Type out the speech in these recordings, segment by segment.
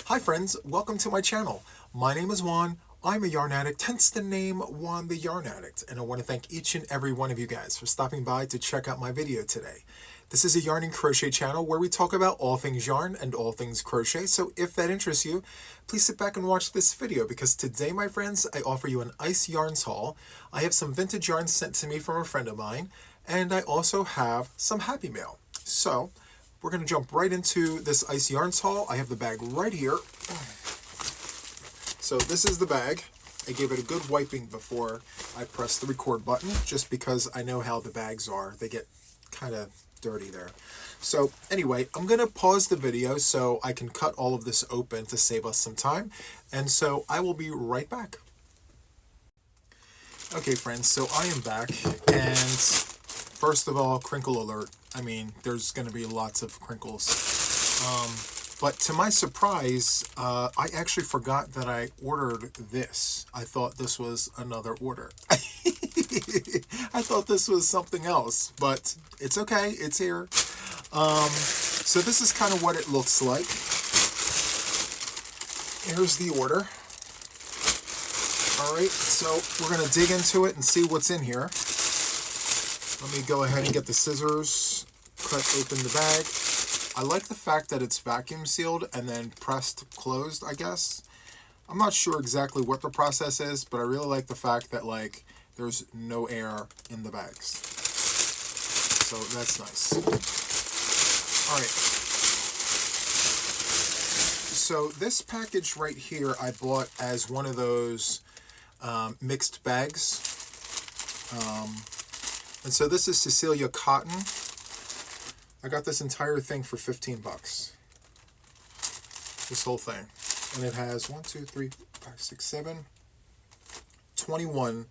Hi friends, welcome to my channel. My name is Juan. I'm a yarn addict, hence the name Juan the Yarn Addict, and I want to thank each and every one of you guys for stopping by to check out my video today. This is a yarn and crochet channel where we talk about all things yarn and all things crochet, so if that interests you, please sit back and watch this video because today, my friends, I offer you an Ice Yarns haul. I have some vintage yarns sent to me from a friend of mine, and I also have some Happy Mail. So, we're going to jump right into this Ice Yarns haul. I have the bag right here. So this is the bag. I gave it a good wiping before I pressed the record button, just because I know how the bags are. They get kind of dirty there. So anyway, I'm going to pause the video so I can cut all of this open to save us some time. And so I will be right back. Okay, friends, so I am back. And first of all, crinkle alert. I mean, there's going to be lots of crinkles. But to my surprise, I actually forgot that I ordered this. I thought this was another order. I thought this was something else, but it's okay. It's here. So this is kind of what it looks like. Here's the order. All right, so we're going to dig into it and see what's in here. Let me go ahead and get the scissors, cut open the bag. I like the fact that it's vacuum sealed and then pressed closed, I guess. I'm not sure exactly what the process is, but I really like the fact that, like, there's no air in the bags. So that's nice. All right. So this package right here I bought as one of those mixed bags. And so this is Cecilia cotton. I got this entire thing for 15 bucks. This whole thing. And it has 21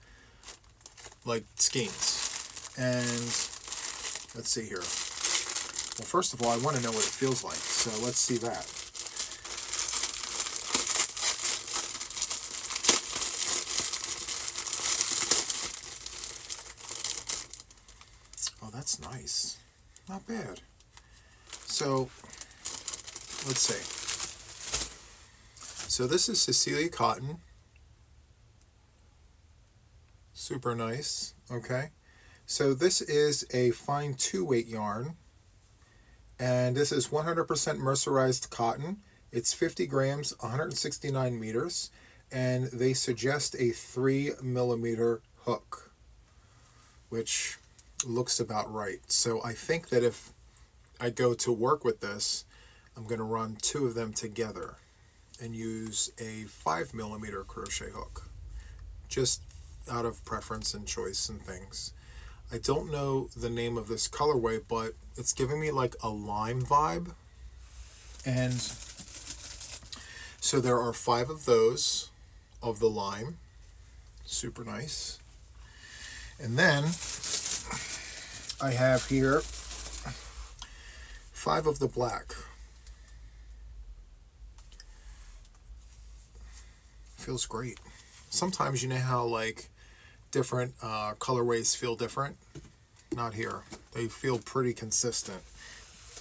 like skeins. And let's see here. Well, first of all, I want to know what it feels like. So let's see that. Oh, that's nice. Not bad. So, let's see. So this is Cecilia cotton. Super nice. Okay. So this is a fine 2-weight yarn. And this is 100% mercerized cotton. It's 50 grams, 169 meters. And they suggest a 3mm hook, which looks about right. So I think that if I go to work with this, I'm going to run 2 of them together and use a 5mm crochet hook, just out of preference and choice and things. I don't know the name of this colorway, but it's giving me like a lime vibe. And so there are 5 of those of the lime. Super nice. And then I have here 5 of the black. Feels great. Sometimes you know how like different colorways feel different? Not here. They feel pretty consistent.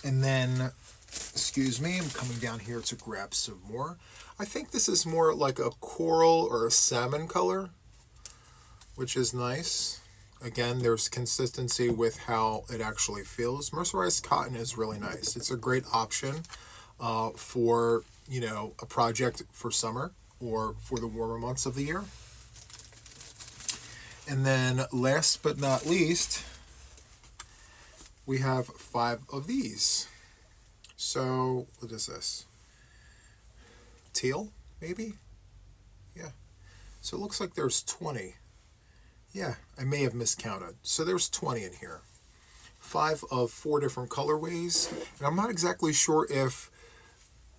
And then, excuse me, I'm coming down here to grab some more. I think this is more like a coral or a salmon color, which is nice. Again, there's consistency with how it actually feels. Mercerized cotton is really nice. It's a great option for, you know, a project for summer or for the warmer months of the year. And then last but not least, we have 5 of these. So what is this? Teal, maybe? Yeah. So it looks like there's 20. Yeah, I may have miscounted. So there's 20 in here. 5 of 4 different colorways. And I'm not exactly sure if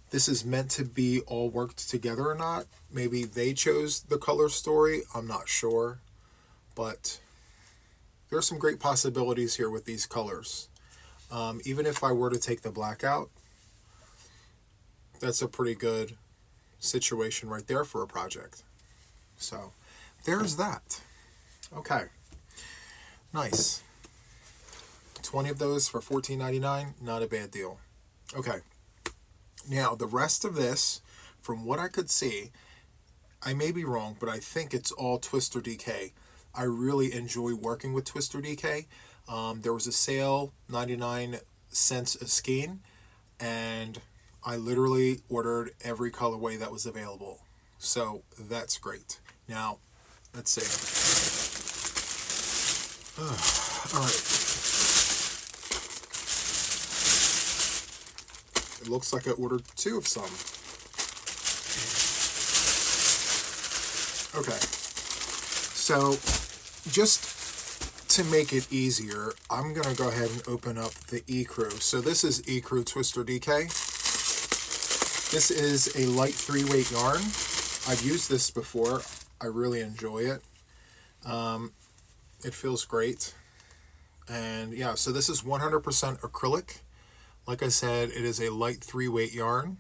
this is meant to be all worked together or not. Maybe they chose the color story. I'm not sure. But there's some great possibilities here with these colors. Even if I were to take the black out, that's a pretty good situation right there for a project. So there's that. Okay, nice. 20 of those for $14.99, not a bad deal. Okay, now the rest of this from what I could see, I may be wrong, but I think it's all Twister DK. I really enjoy working with Twister DK. There was a sale, 99 cents a skein, and I literally ordered every colorway that was available. So that's great. Now, let's see. All right. It looks like I ordered 2 of some. Okay. So, just to make it easier, I'm going to go ahead and open up the E-Crew. So this is E-Crew Twister DK. This is a light 3-weight yarn. I've used this before. I really enjoy it. It feels great. And yeah, so this is 100% acrylic. Like I said, it is a light 3-weight yarn.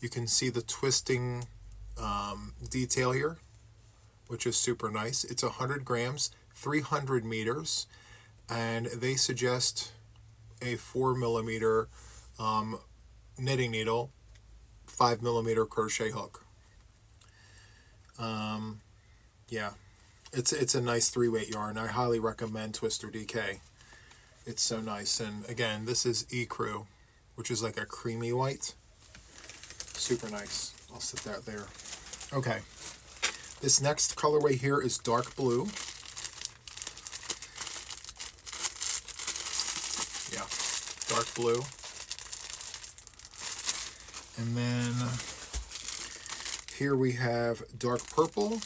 You can see the twisting detail here, which is super nice. It's 100 grams, 300 meters, and they suggest a 4mm knitting needle, 5mm crochet hook. Yeah, it's a nice 3-weight yarn. I highly recommend Twister DK. It's so nice. And again, this is E-Crew, which is like a creamy white. Super nice. I'll set that there. Okay. This next colorway here is dark blue. Yeah, dark blue. And then here we have dark purple.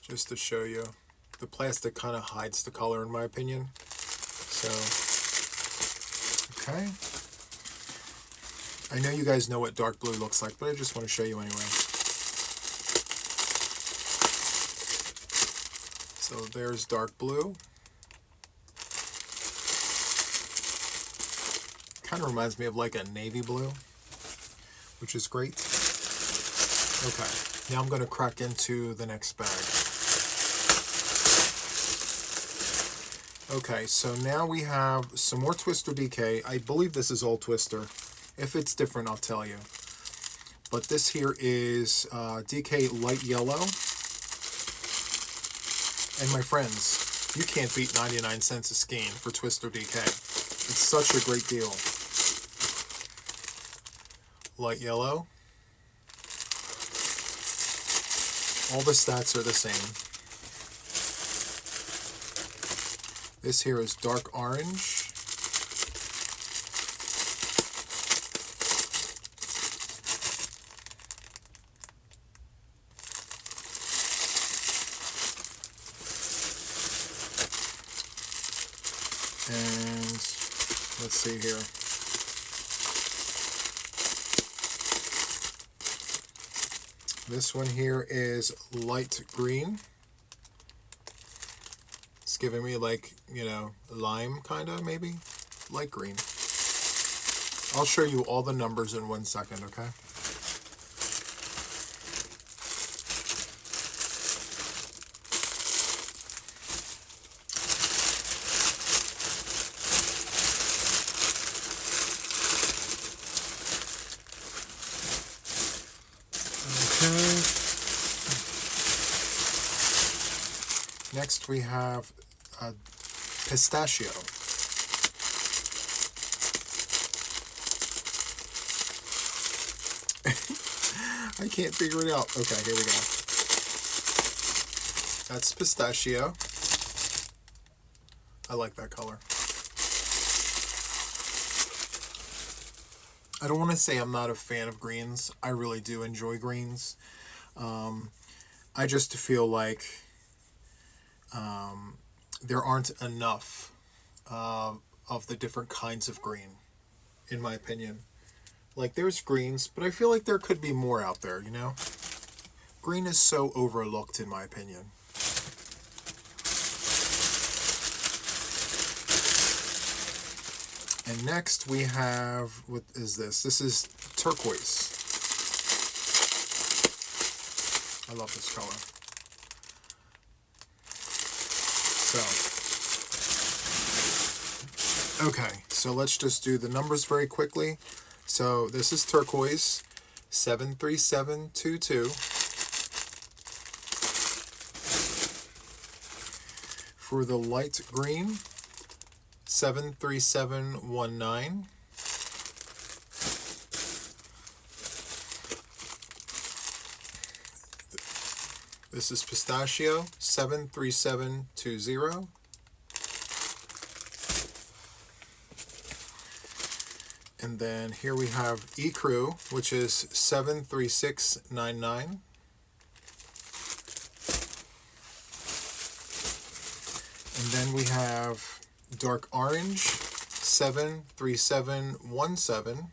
Just to show you, the plastic kind of hides the color in my opinion. So, okay. I know you guys know what dark blue looks like, but I just want to show you anyway. So there's dark blue. Kind of reminds me of like a navy blue, which is great. Okay, now I'm going to crack into the next bag. Okay, so now we have some more Twister DK. I believe this is all Twister. If it's different, I'll tell you. But this here is DK Light Yellow. And my friends, you can't beat 99 cents a skein for Twister DK. It's such a great deal. Light yellow. All the stats are the same. This here is dark orange. And let's see here. This one here is light green. It's giving me like, you know, lime kind of maybe. Light green. I'll show you all the numbers in 1 second, okay? Next we have pistachio. I can't figure it out. Okay, here we go. That's pistachio. I like that color. I don't want to say I'm not a fan of greens. I really do enjoy greens. I just feel like there aren't enough of the different kinds of green, in my opinion. Like, there's greens, but I feel like there could be more out there, you know? Green is so overlooked, in my opinion. And next we have, what is this? This is turquoise. I love this color. Okay, so let's just do the numbers very quickly. So this is turquoise, 73722. For the light green, 73719. This is pistachio, 73720. And then here we have ecru, which is 73699. And then we have dark orange, 73717.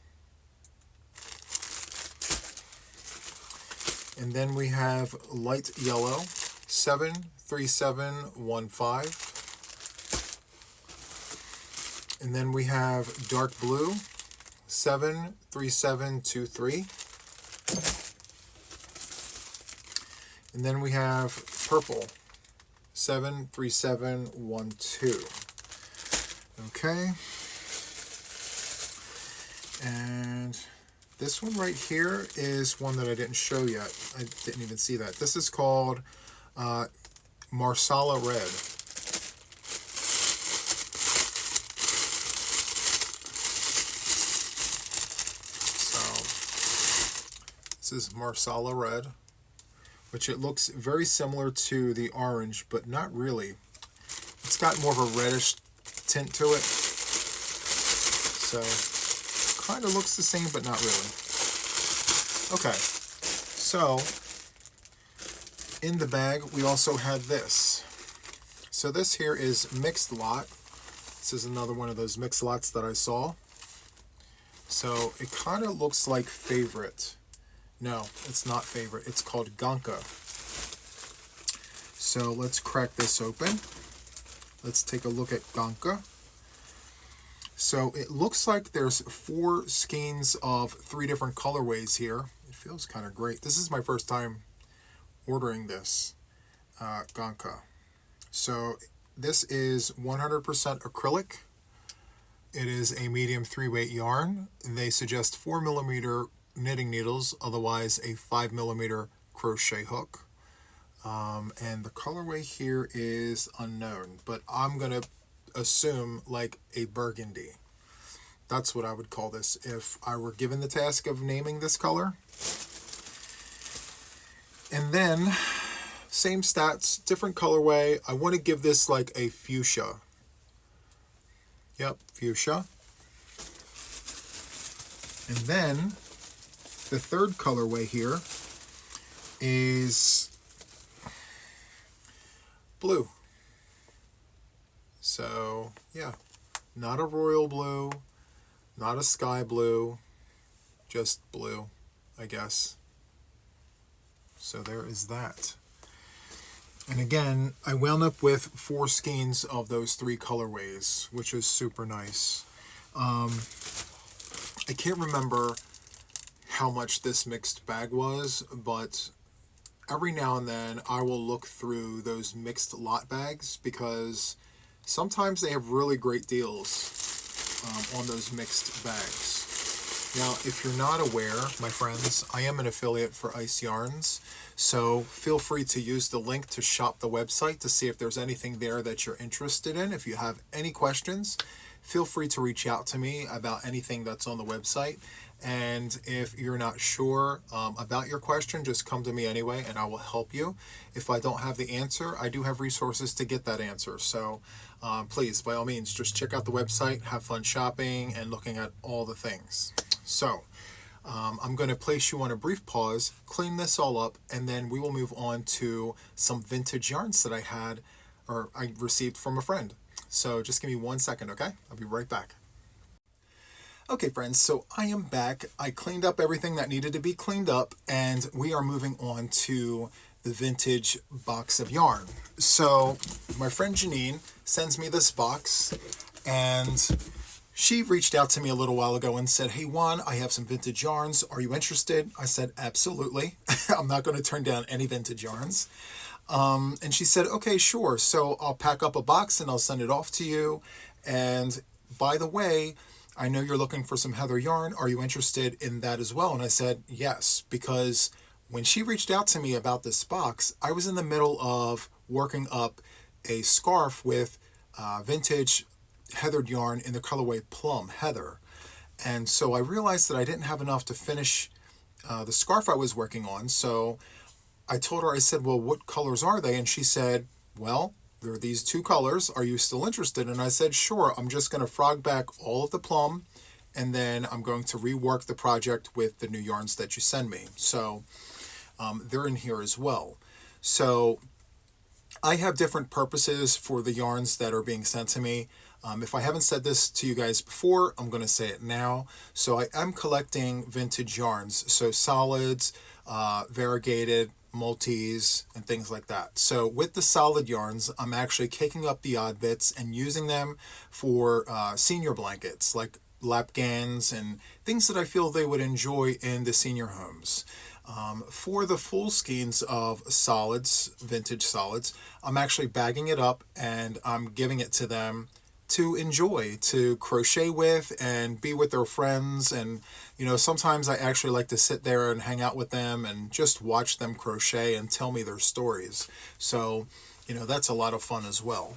And then we have light yellow, 73715. And then we have dark blue, 73723. And then we have purple, 73712. Okay. And this one right here is one that I didn't show yet. I didn't even see that. This is called Marsala Red. So this is Marsala Red, which it looks very similar to the orange, but not really. It's got more of a reddish tint to it. So kind of looks the same, but not really. Okay, so in the bag we also had this. So this here is mixed lot. This is another one of those mixed lots that I saw. So it kind of looks like Favorite. No, it's not Favorite. It's called Gonka. So let's crack this open. Let's take a look at Gonka. So it looks like there's 4 skeins of 3 different colorways here. It feels kind of great. This is my first time ordering this Gonka. So this is 100% acrylic. It is a medium 3-weight yarn. They suggest 4mm knitting needles, otherwise a 5mm crochet hook. And the colorway here is unknown, but I'm going to assume like a burgundy. That's what I would call this if I were given the task of naming this color. And then same stats, different colorway. I want to give this like a fuchsia. Yep, fuchsia. And then the third colorway here is blue. So yeah, not a royal blue, not a sky blue, just blue, I guess. So there is that. And again, I wound up with 4 skeins of those 3 colorways, which is super nice. I can't remember how much this mixed bag was, but every now and then I will look through those mixed lot bags because sometimes they have really great deals on those mixed bags. Now, if you're not aware, my friends, I am an affiliate for Ice Yarns, so feel free to use the link to shop the website to see if there's anything there that you're interested in. If you have any questions, feel free to reach out to me about anything that's on the website. And if you're not sure about your question, just come to me anyway and I will help you. If I don't have the answer, I do have resources to get that answer. So please, by all means, just check out the website, have fun shopping and looking at all the things. So I'm going to place you on a brief pause, clean this all up, and then we will move on to some vintage yarns that I received from a friend. So just give me 1 second, okay? I'll be right back. Okay, friends, so I am back. I cleaned up everything that needed to be cleaned up, and we are moving on to the vintage box of yarn. So my friend Jeanine sends me this box, and she reached out to me a little while ago and said, "Hey Juan, I have some vintage yarns. Are you interested?" I said, "Absolutely." I'm not going to turn down any vintage yarns. And she said, okay, sure. So I'll pack up a box and I'll send it off to you. And by the way, I know you're looking for some heather yarn. Are you interested in that as well? And I said, yes, because when she reached out to me about this box, I was in the middle of working up a scarf with vintage heathered yarn in the colorway Plum Heather. And so I realized that I didn't have enough to finish the scarf I was working on. So I told her, I said, well, what colors are they? And she said, well, there are these two colors. Are you still interested? And I said, sure. I'm just going to frog back all of the plum, and then I'm going to rework the project with the new yarns that you send me. So they're in here as well. So I have different purposes for the yarns that are being sent to me. If I haven't said this to you guys before, I'm going to say it now. So I am collecting vintage yarns, so solids, variegated, multis, and things like that. So with the solid yarns, I'm actually kicking up the odd bits and using them for senior blankets, like lapgans and things that I feel they would enjoy in the senior homes. For the full skeins of solids, vintage solids, I'm actually bagging it up and I'm giving it to them to enjoy, to crochet with and be with their friends. And, you know, sometimes I actually like to sit there and hang out with them and just watch them crochet and tell me their stories. So, you know, that's a lot of fun as well.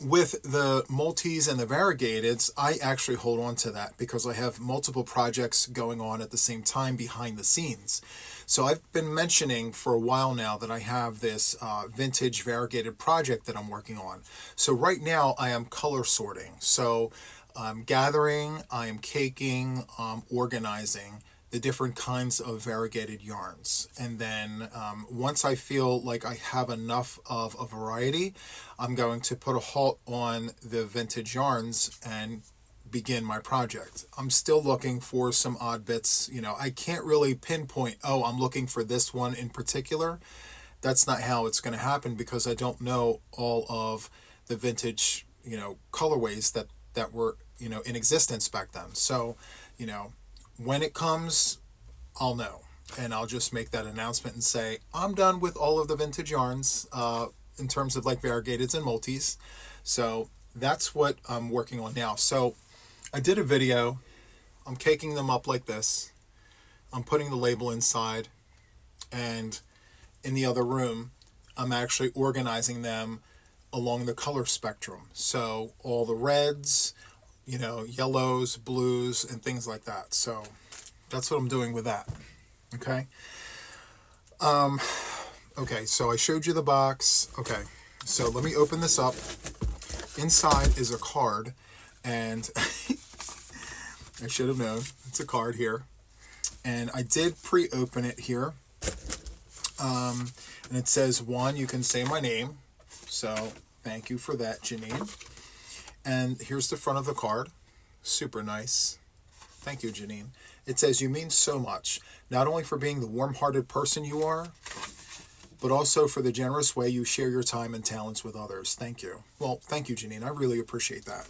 With the multis and the variegateds, I actually hold on to that because I have multiple projects going on at the same time behind the scenes. So I've been mentioning for a while now that I have this vintage variegated project that I'm working on. So right now I am color sorting. So I'm gathering, I am caking, organizing the different kinds of variegated yarns. And then once I feel like I have enough of a variety, I'm going to put a halt on the vintage yarns and begin my project. I'm still looking for some odd bits. You know, I can't really pinpoint, oh, I'm looking for this one in particular. That's not how it's going to happen because I don't know all of the vintage, you know, colorways that were, you know, in existence back then. So, you know, when it comes, I'll know. And I'll just make that announcement and say, I'm done with all of the vintage yarns in terms of like variegateds and multis. So that's what I'm working on now. So I did a video. I'm caking them up like this. I'm putting the label inside. And in the other room, I'm actually organizing them along the color spectrum. So all the reds, you know, yellows, blues, and things like that. So that's what I'm doing with that. Okay. Okay, so I showed you the box. Okay, so let me open this up. Inside is a card, and I should have known. It's a card here. And I did pre-open it here. And it says, Juan, you can say my name. So thank you for that, Jeanine. And here's the front of the card. Super nice. Thank you, Jeanine. It says, you mean so much, not only for being the warm-hearted person you are, but also for the generous way you share your time and talents with others. Thank you. Well, thank you, Jeanine. I really appreciate that.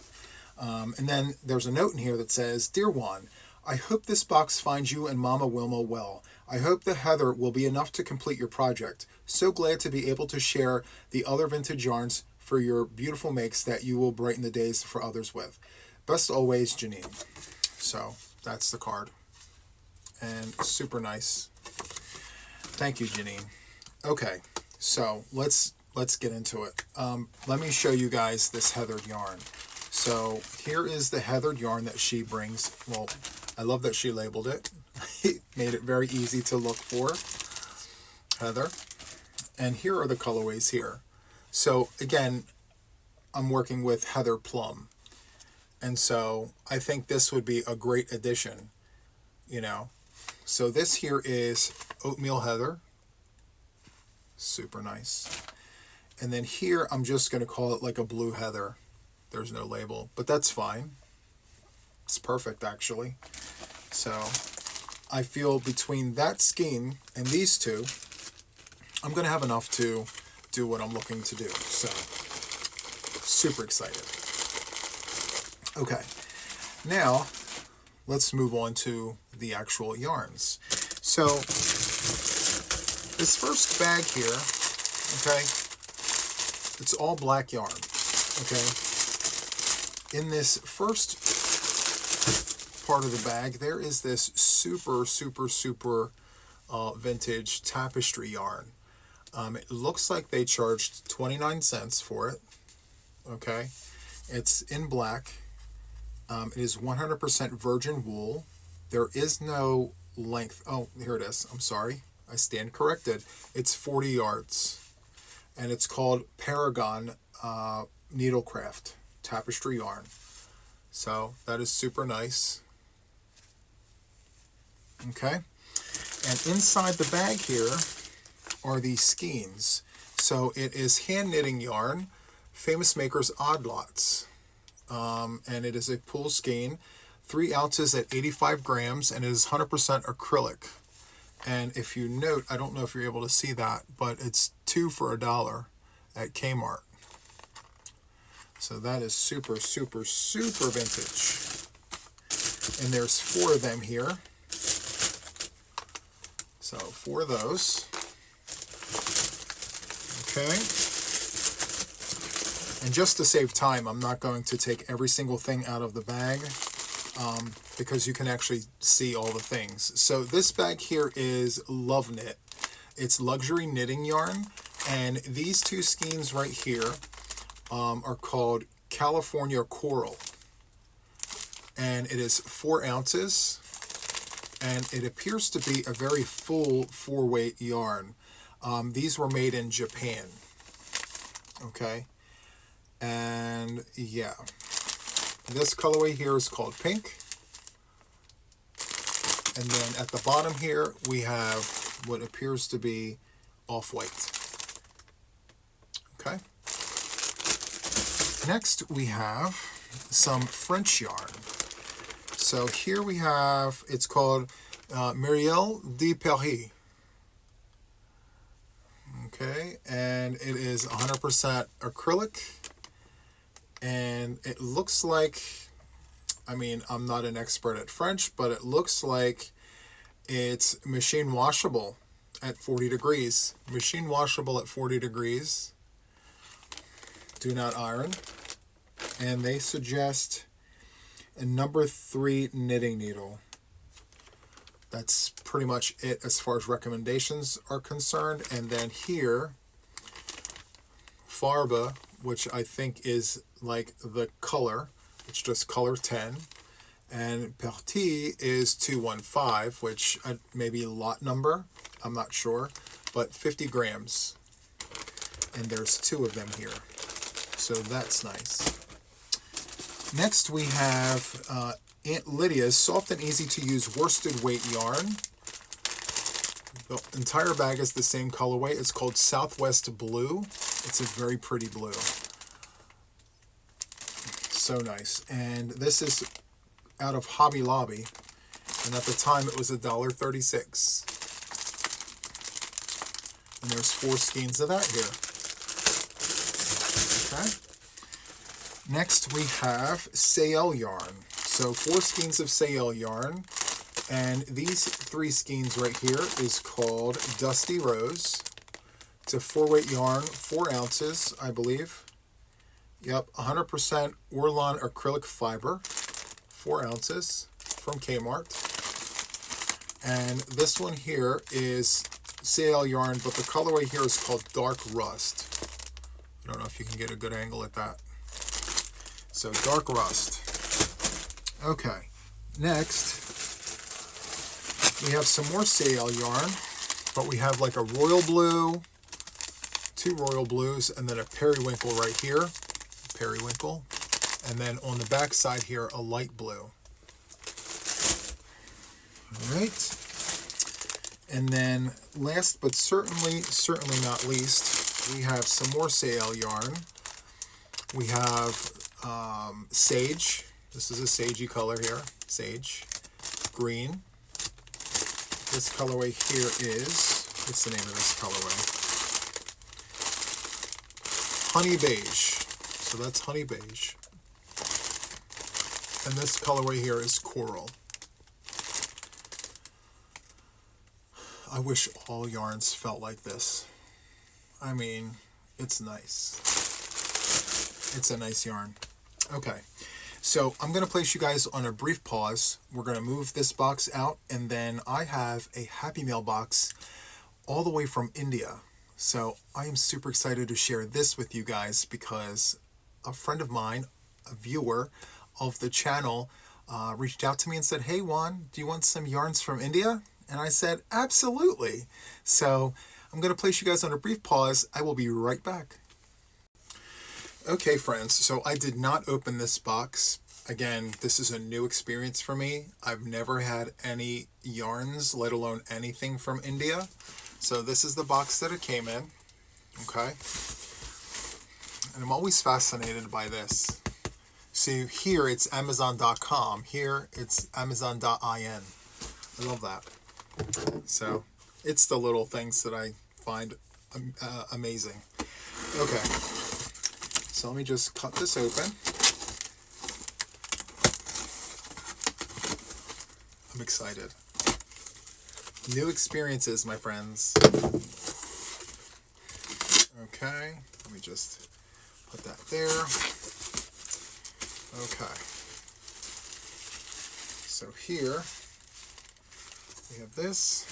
And then there's a note in here that says, Dear Juan, I hope this box finds you and Mama Wilma well. I hope the heather will be enough to complete your project. So glad to be able to share the other vintage yarns for your beautiful makes that you will brighten the days for others with. Best always, Jeanine. So that's the card. And super nice. Thank you, Jeanine. Okay, so let's get into it. Let me show you guys this heathered yarn. So here is the heathered yarn that she brings. Well, I love that she labeled it. It made it very easy to look for. Heather. And here are the colorways here. So again, I'm working with Heather Plum. And so I think this would be a great addition, you know. So this here is Oatmeal Heather. Super nice. And then here I'm just going to call it like a blue heather. There's no label, but that's fine. It's perfect actually. So I feel between that skein and these two, I'm going to have enough to do what I'm looking to do. So super excited. Okay, now let's move on to the actual yarns. So This first bag here, okay, it's all black yarn, okay. In this first part of the bag, there is this super vintage tapestry yarn. It looks like they charged 29 cents for it, okay. It's in black. It is 100% virgin wool. There is no length. Oh, here it is. I'm sorry. I stand corrected. It's 40 yards. And it's called Paragon Needlecraft Tapestry Yarn. So that is super nice. Okay. And inside the bag here are these skeins. So it is hand knitting yarn, Famous Maker's Odd Lots. And it is a pool skein, 3 ounces at 85 grams, and it is 100% acrylic. And if you note, I don't know if you're able to see that, but it's 2 for $1 at PennMart. So that is super vintage. And there's 4 of them here. So 4 of those. Okay. And just to save time, I'm not going to take every single thing out of the bag because you can actually see all the things. So this bag here is Love Knit. It's luxury knitting yarn. And these 2 skeins right here are called California Coral. And it is 4 ounces. And it appears to be a very full 4-weight yarn. These were made in Japan. Okay. And yeah, this colorway here is called Pink. And then at the bottom here, we have what appears to be Off-White. Okay. Next, we have some French yarn. So here we have, it's called Muriel de Paris. Okay, and it is 100% acrylic. And it looks like, I mean, I'm not an expert at French, but it looks like it's machine washable at 40 degrees. Machine washable at 40 degrees. Do not iron. And they suggest a number 3 knitting needle. That's pretty much it as far as recommendations are concerned. And then here, Farbe, which I think is like the color. It's just color 10. And Petit is 215, which maybe lot number. I'm not sure. But 50 grams. And there's 2 of them here. So that's nice. Next we have Aunt Lydia's soft and easy to use worsted weight yarn. The entire bag is the same colorway. It's called Southwest Blue. It's a very pretty blue. So nice. And this is out of Hobby Lobby. And at the time it was $1.36. And there's 4 skeins of that here. Okay. Next we have Sail yarn. So 4 skeins of Sail yarn. And these 3 skeins right here is called Dusty Rose. It's a 4-weight yarn, 4 ounces, I believe. Yep, 100% Orlon acrylic fiber, 4 ounces from PennMart. And this one here is Sail yarn, but the colorway here is called Dark Rust. I don't know if you can get a good angle at that. So Dark Rust. Okay, next we have some more Sail yarn, but we have like a royal blue, 2 royal blues, and then a periwinkle right here, periwinkle, and then on the back side here a light blue. All right, and then last but certainly not least, we have some more Sail yarn. We have sage. This is a sagey color here, sage, green. This colorway here is, what's the name of this colorway? Honey Beige. So that's Honey Beige. And this colorway here is Coral. I wish all yarns felt like this. I mean, it's nice. It's a nice yarn. Okay, so I'm going to place you guys on a brief pause. We're going to move this box out, and then I have a Happy Mail box all the way from India. So I am super excited to share this with you guys because a friend of mine, a viewer of the channel, reached out to me and said, "Hey Juan, do you want some yarns from India?" And I said, "Absolutely." So I'm going to place you guys on a brief pause. I will be right back. Okay, friends, so I did not open this box. Again, this is a new experience for me. I've never had any yarns, let alone anything from India. So this is the box that it came in, okay? And I'm always fascinated by this. See, here it's Amazon.com. Here it's Amazon.in. I love that. So it's the little things that I find amazing. Okay, so let me just cut this open. I'm excited. New experiences, my friends. Okay, let me just put that there. Okay. So here we have this,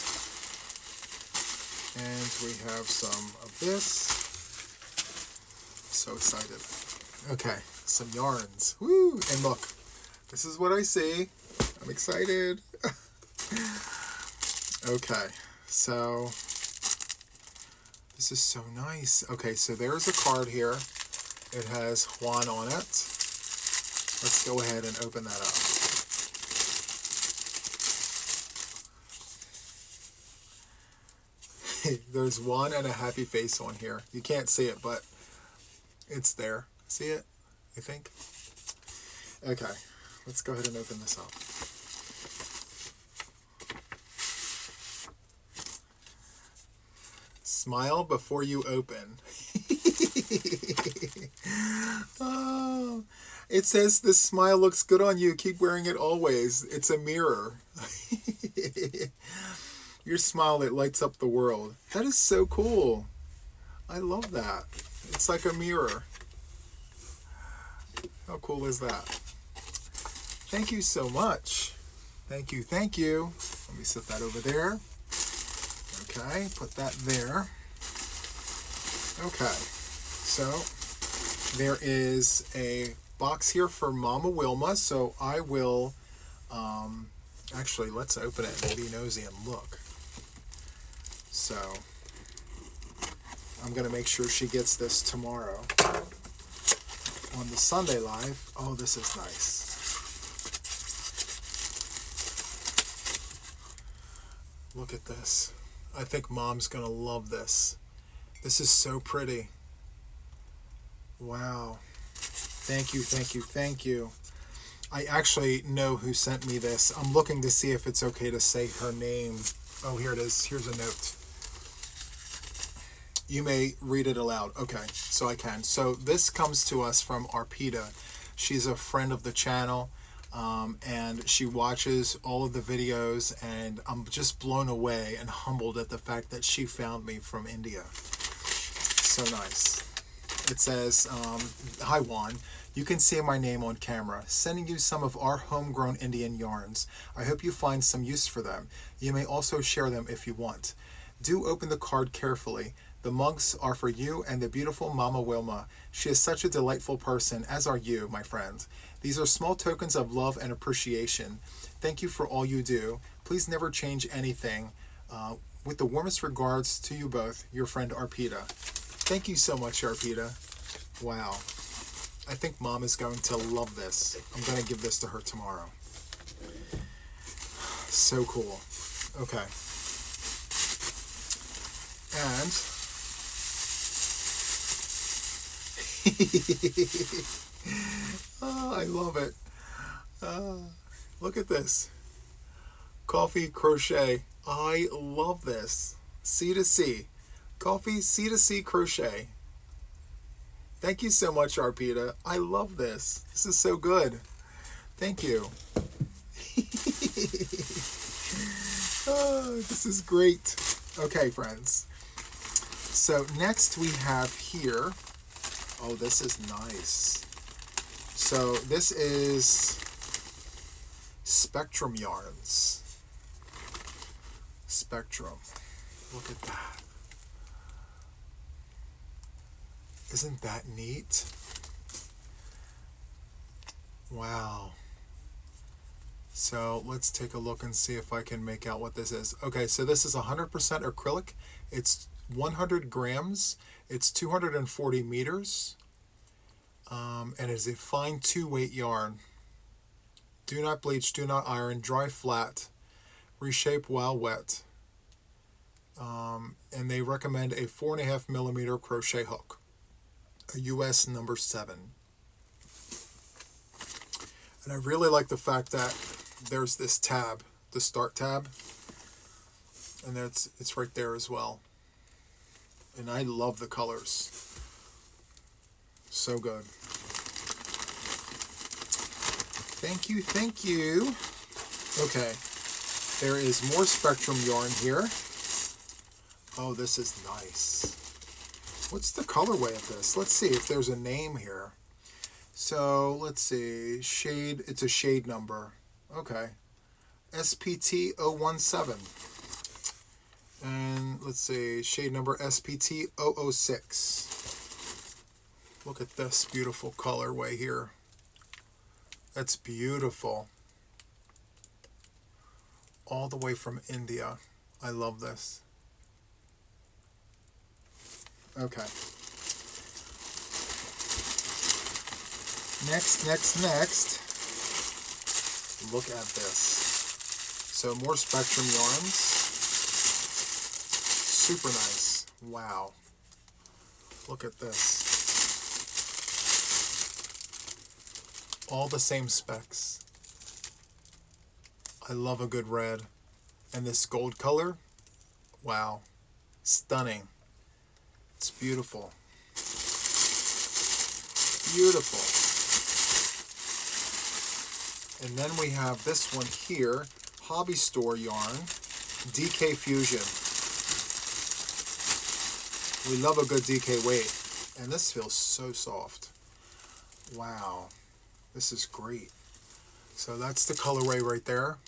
and we have some of this. I'm so excited. Okay, some yarns. Woo! And look, this is what I see. I'm excited. Okay, so this is so nice. Okay, so there's a card here. It has Juan on it. Let's go ahead and open that up. There's Juan and a happy face on here. You can't see it, but it's there. See it? I think. Okay, let's go ahead and open this up. Smile before you open. Oh, it says this smile looks good on you. Keep wearing it always. It's a mirror. Your smile, it lights up the world. That is so cool. I love that. It's like a mirror. How cool is that? Thank you so much. Thank you, thank you. Let me set that over there. Okay, put that there. Okay, so there is a box here for Mama Wilma, so I will, actually, let's open it and be nosy and look. So, I'm going to make sure she gets this tomorrow on the Sunday Live. Oh, this is nice. Look at this. I think Mom's going to love this. This is so pretty. Wow. Thank you, thank you, thank you. I actually know who sent me this. I'm looking to see if it's okay to say her name. Oh, here it is. Here's a note. You may read it aloud. Okay, so I can. So this comes to us from Arpita. She's a friend of the channel, and she watches all of the videos, and I'm just blown away and humbled at the fact that she found me from India. So nice. It says, "Hi Juan, you can see my name on camera. Sending you some of our homegrown Indian yarns. I hope you find some use for them. You may also share them if you want. Do open the card carefully. The mugs are for you and the beautiful Mama Wilma. She is such a delightful person, as are you, my friend. These are small tokens of love and appreciation. Thank you for all you do. Please never change anything. With the warmest regards to you both, your friend Arpita." Thank you so much, Arpita. Wow. I think Mom is going to love this. I'm going to give this to her tomorrow. So cool. Okay. And oh, I love it. Look at this. Coffee crochet. I love this. C2C. Coffee C2C crochet. Thank you so much, Arpita. I love this. This is so good. Thank you. Oh, this is great. Okay, friends. So next we have here, oh, this is nice. So this is Spectrum yarns. Spectrum. Look at that. Isn't that neat? Wow. So let's take a look and see if I can make out what this is. Okay, so this is 100% acrylic. It's 100 grams. It's 240 meters. And it is a fine 2-weight yarn. Do not bleach, do not iron, dry flat, reshape while wet. And they recommend a 4.5 millimeter crochet hook, a US number 7. And I really like the fact that there's this tab, the start tab, and it's right there as well. And I love the colors. So good. Thank you, thank you. Okay, there is more Spectrum yarn here. Oh, this is nice. What's the colorway of this? Let's see if there's a name here. So let's see, shade, it's a shade number. Okay, SPT 017. And let's see, shade number SPT 006. Look at this beautiful colorway here. That's beautiful. All the way from India. I love this. Okay. Next. Look at this. So more Spectrum yarns. Super nice. Wow. Look at this. All the same specs. I love a good red. And this gold color, wow. Stunning. It's beautiful. Beautiful. And then we have this one here, Hobby Store yarn, DK Fusion. We love a good DK weight. And this feels so soft. Wow. This is great. So that's the colorway right there.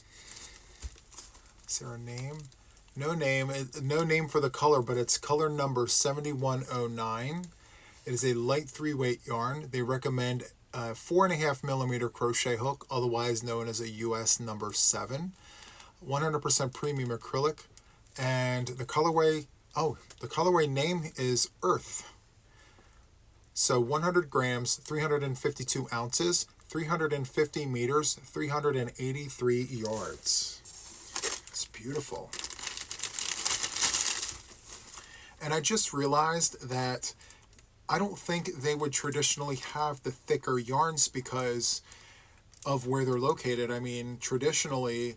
Is there a name? No name for the color, but it's color number 7109. It is a light 3-weight yarn. They recommend a 4.5 millimeter crochet hook, otherwise known as a US number 7. 100% premium acrylic. And the colorway name is Earth. So 100 grams, 352 ounces, 350 meters, 383 yards. It's beautiful. And I just realized that I don't think they would traditionally have the thicker yarns because of where they're located. I mean, traditionally,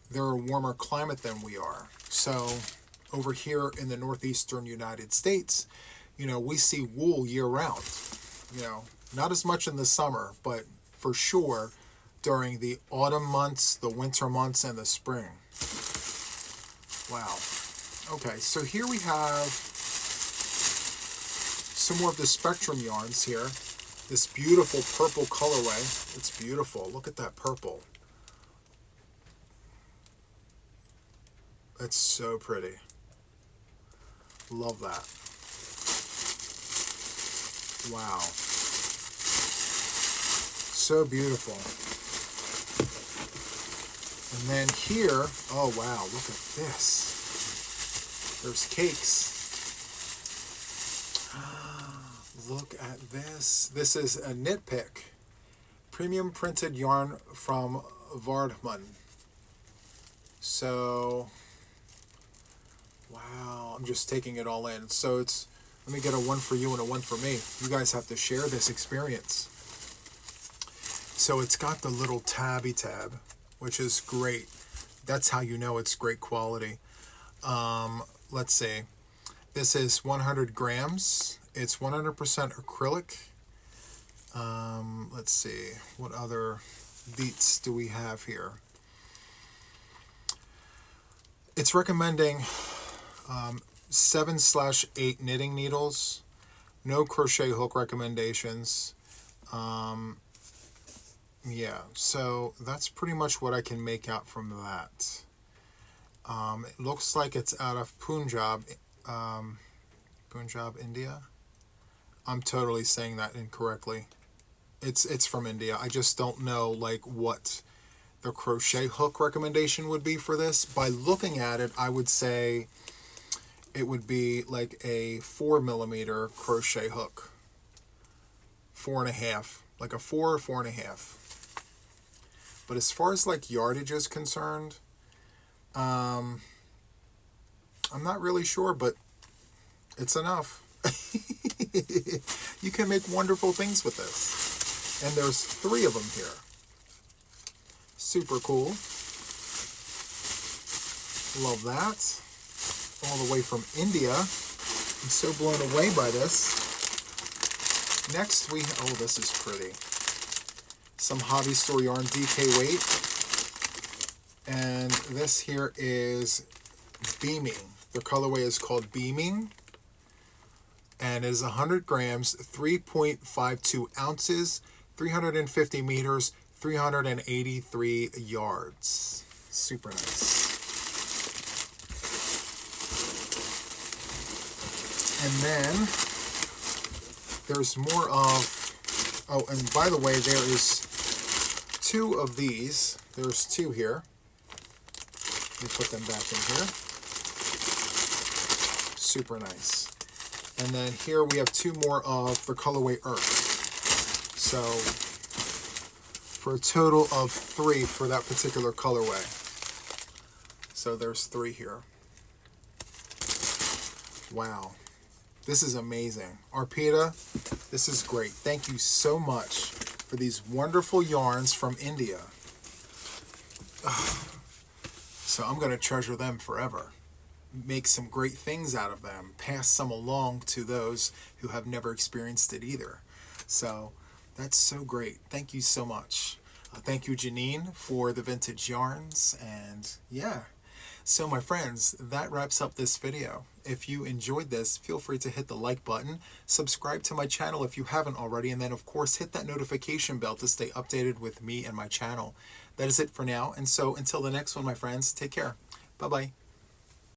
they're a warmer climate than we are. So over here in the northeastern United States, we see wool year-round. Not as much in the summer, but for sure during the autumn months, the winter months, and the spring. Wow. Okay, so here we have some more of the Spectrum yarns here. This beautiful purple colorway. It's beautiful. Look at that purple. That's so pretty. Love that. Wow. So beautiful. And then here, oh wow, look at this. There's cakes. Look at this. This is a knit pick. Premium printed yarn from Vardman. So, wow, I'm just taking it all in. So let me get a one for you and a one for me. You guys have to share this experience. So it's got the little tabby tab, which is great. That's how you know it's great quality. Let's see. This is 100 grams. It's 100% acrylic. Let's see. What other deets do we have here? It's recommending 7/8 knitting needles, no crochet hook recommendations. Yeah, so that's pretty much what I can make out from that. It looks like it's out of Punjab, India. I'm totally saying that incorrectly. It's from India. I just don't know like what the crochet hook recommendation would be for this. By looking at it, I would say it would be like a 4mm crochet hook. 4.5, like a 4 or 4.5. But as far as like yardage is concerned, I'm not really sure, but it's enough. You can make wonderful things with this. And there's 3 of them here. Super cool. Love that. All the way from India. I'm so blown away by this. Next oh, this is pretty. Some Hobby Store Yarn DK weight. And this here is Beaming. The colorway is called Beaming. And it is 100 grams, 3.52 ounces, 350 meters, 383 yards. Super nice. And then there's more of, oh, and by the way, there is 2 of these. There's 2 here. Let me put them back in here. Super nice. And then here we have 2 more of the colorway Earth. So for a total of 3 for that particular colorway. So there's 3 here. Wow. This is amazing. Arpita, this is great. Thank you so much for these wonderful yarns from India. So I'm going to treasure them forever. Make some great things out of them. Pass some along to those who have never experienced it either. So that's so great. Thank you so much. Thank you, Jeanine, for the vintage yarns. And yeah. So my friends, that wraps up this video. If you enjoyed this, feel free to hit the like button, subscribe to my channel if you haven't already, and then of course hit that notification bell to stay updated with me and my channel. That is it for now, and so until the next one, my friends, take care. Bye-bye.